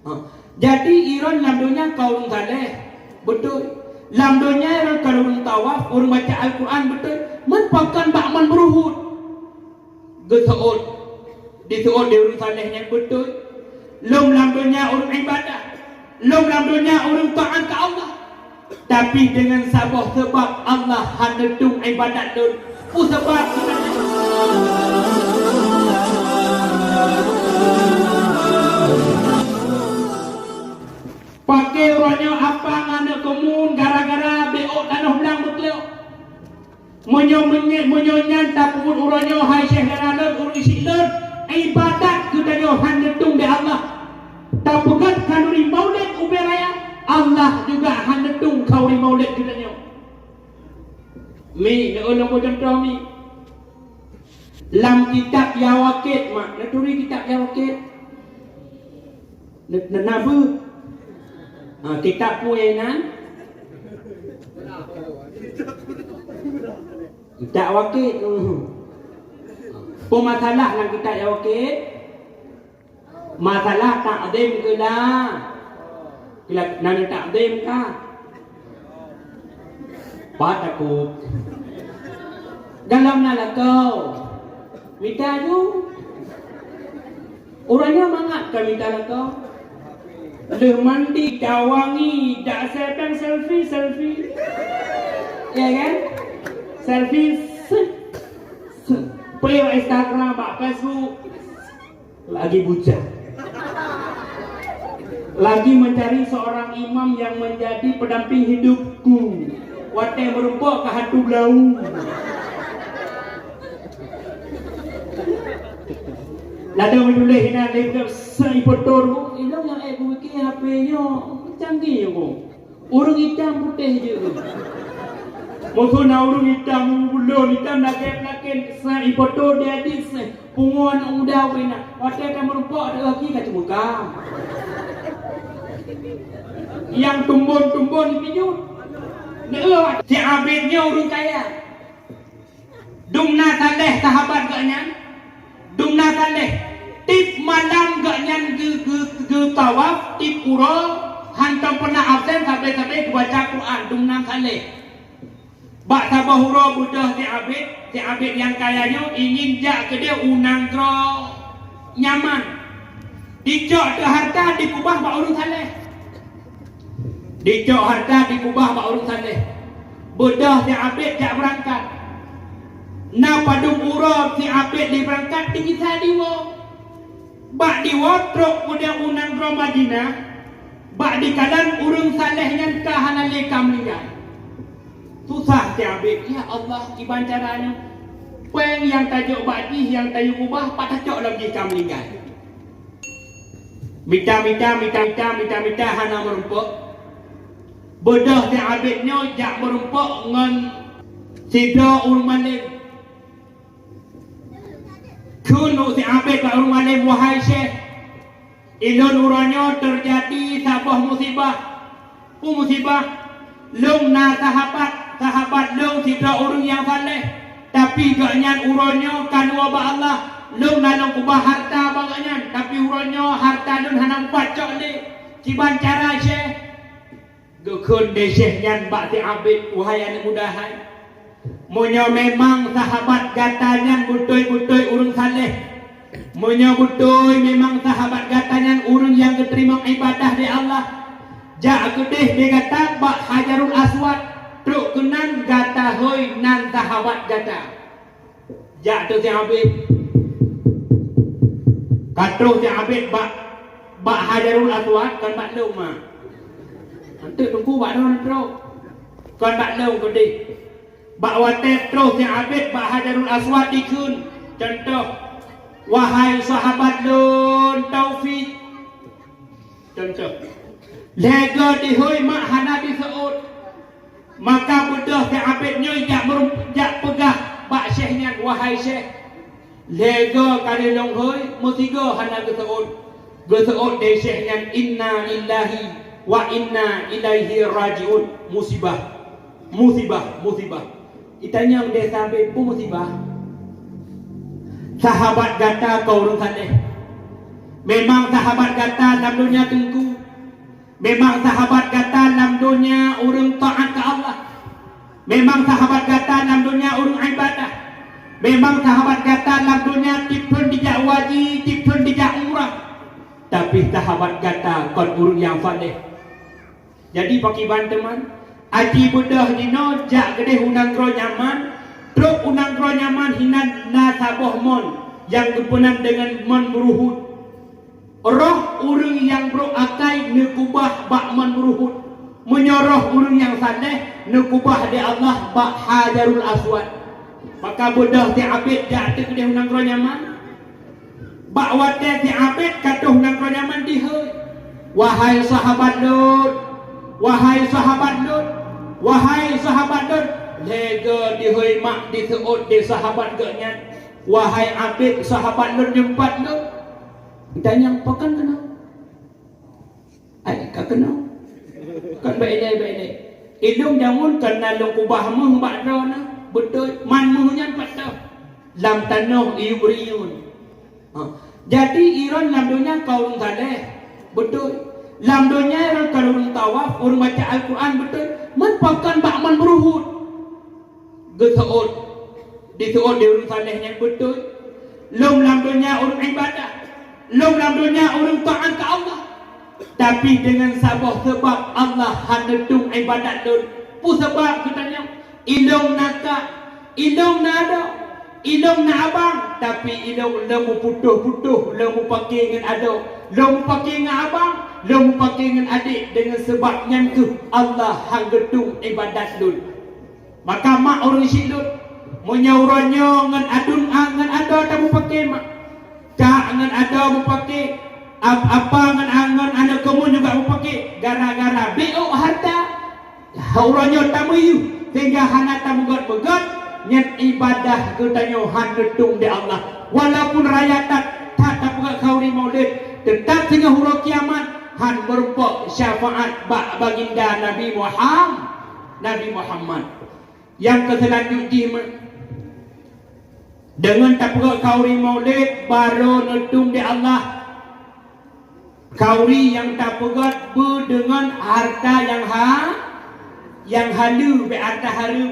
Ha. Jadi iron lamdonya kau urung saleh. Betul. Lamdonya iron kalau urung tawaf, urung baca Al-Quran betul. Mempakan bakman beruhud. Geseut. Diseut dia urung salehnya betul. Lom lamdonya urung ibadah. Lom lamdonya urung taat ke Allah. Tapi dengan sabah sebab Allah hanedung ibadat dun. Sebab pakai orangnya apa ngana komun gara-gara beok tanah belang bekleo. Menyonya tapun orangnya hai syekh dan urang isilan ibadat kita yo hanedung di Allah. Tapukat kanuri maulid uberaya Allah juga hanedung kauri maulid kita yo. Mi ono contoh mi. Lam kitab Yawakit mak, naturi kitab Yawakit. Nabu. Kitab puenan. Kitab Yawakit. Masalah dalam kitab Yawakit. Masalah takdim ke dah. Kila nana takdim kah? Pat aku. Dalam nala kau. Minta tu. Orangnya mangat kau minta kau. Le mandi kawangi dak setan selfie. Ya kan? Selfie. Play Instagram, Facebook. Lagi bujang. Lagi mencari seorang imam yang menjadi pendamping hidupku. Watai merumpok ke hantu belau. Lada menulis hina dia seipotor ko. Ilang yang aku bikin HP-nya canggih ko. Orang hitam putih je. Musuh na orang hitam bulon hitam nakep seipotor dia di punguan udah wena. Watai kan merumpok ada lagi kat muka. Yang tumbun itu si abidnya urung kaya. Dumna saleh sahabat gaknya. Dumna saleh tip malam gaknya ke tawaf tip pura hantam pernah absen sampai baca Quran. Dumna saleh bak sabah hura budah si abid yang kayanya ingin jak ke dia unang kro nyaman dicok ke harta dikubah bak urung saleh. Dicok harta dikubah bak urung saleh. Bedah si abid jak berangkat. Na padung urap si abid di berangkat tinggi sadiwo. Bak diwo truk kuda unang kro Madinah. Bak di kalan urung saleh yang kahanale kamlingan. Susah si abid. Ya Allah iban caranya. Peng yang tajuk baki yang tajuk kubah pak tajuk lagi kamlingan. Mita hana merumpuk. Bedah si abidnya jak merumpuk dengan sidra urung malim. Kunu si abid pak urung malim wahai syekh. Ilun uranya terjadi sabah musibah. Musibah. Lung na sahabat lung sidra urung yang saleh. Tapi gaknya uranya kanua ba Allah. Lung na lung kubah harta bagaknya. Tapi uranya harta lun hanang pacok le. Ciban cara syekh. Gekun de syekh nyan bak si abid wahai anak mudahan. Munyo memang sahabat gatanya butoi urung saleh. Munyo butoi memang sahabat gatanya urung yang keterima ibadah di Allah. Jak kedeh dia kata bak Hajarul Aswad truk kenan gata hoi nan sahabat gata. Jak tu si abid. Katruh si abid bak Hajarul Aswad kan bak lumah. Nanti tunggu bak dah terus. Kan bak leu kodi. Bak watet terus yang abid bak Hajarul Aswad dikun. Contoh wahai sahabat lun Taufik. Contoh lega dihoi mak hana diseut. Maka bedah yang abidnya jak pegah bak syekhnya wahai syekh. Lega kali long hoi musiga hana diseut. Diseut de syekhnya inna lillahi wa inna ilaihi rajiun. Musibah itanya dia sampai pun musibah. Sahabat gata kau urung saleh Memang sahabat kata dalam dunia tengku. Memang sahabat kata dalam dunia orang taat ke Allah. Memang sahabat kata dalam dunia orang ibadah. Memang sahabat kata dalam dunia tipun dijak wajib, tipun dijak umrah. Tapi sahabat kata kon orang yang saleh. Jadi pakiban teman, aji bedah dino jak gede unang kro nyaman, truk unang kro nyaman hinan na saboh mon yang kepunan dengan mon beruhut. Roh orang yang berakai nekubah bak mon beruhut. Menyoroh orang yang saleh nekubah di Allah bak Hajarul Aswad. Maka bedah ti abid jak gede unang kro nyaman. Bak wate si abid katuh nang nyaman diheuy. Wahai sahabat Lut, wahai sahabat Lut, wahai sahabat Lut, lega diheuy mak diseut di sahabat geunyan. Wahai abid sahabat Lut nyempat Lut. Ditanya pakan kenal? Ai ka kenal? Kan baik-baik. Ilung jamun kana long kubah meuh bak dona, betul man meuh nyan patah. Lam tanah ibriyun. Jadi Iran dalam dunia kau orang saleh, betul. Dalam dunia Iran kalau orang tawaf, orang baca Al-Quran, betul. Mempakan bakman beruhut, geseut, diseut di orang salehnya, betul. Lom dalam dunia orang ibadah, lom dalam dunia orang taat ke Allah. Tapi dengan sabah sebab Allah hanedung ibadat dun. Pu sebab katanya, ilong naka, ilong nada. Ilong na abang, tapi ilong lemu putuh-putuh, lemu pakai dengan adok, lemu pakai dengan abang, lemu pakai dengan adik, dengan sebabnya ke Allah hang gedung ibadat dun. Maka mak orang silut, menyaurannya ngan adun ngan ada tak pakai mak, kak ngan ada mu pakai, apa ngan angan anak kamu juga mu pakai, gara-gara beo harta, haurannya tamuyu, sehingga hana tamu begot. Nyat ibadah katanya hanedung di Allah. Walaupun rakyat tak dapat kauri maulid, tetap sehingga huruf kiamat han berupa syafaat baginda Nabi Muhammad. Yang keselanjutnya dengan tak dapat kauri maulid baru nedung di Allah. Kauri yang tak pegat dengan harta yang halu, be harta halu.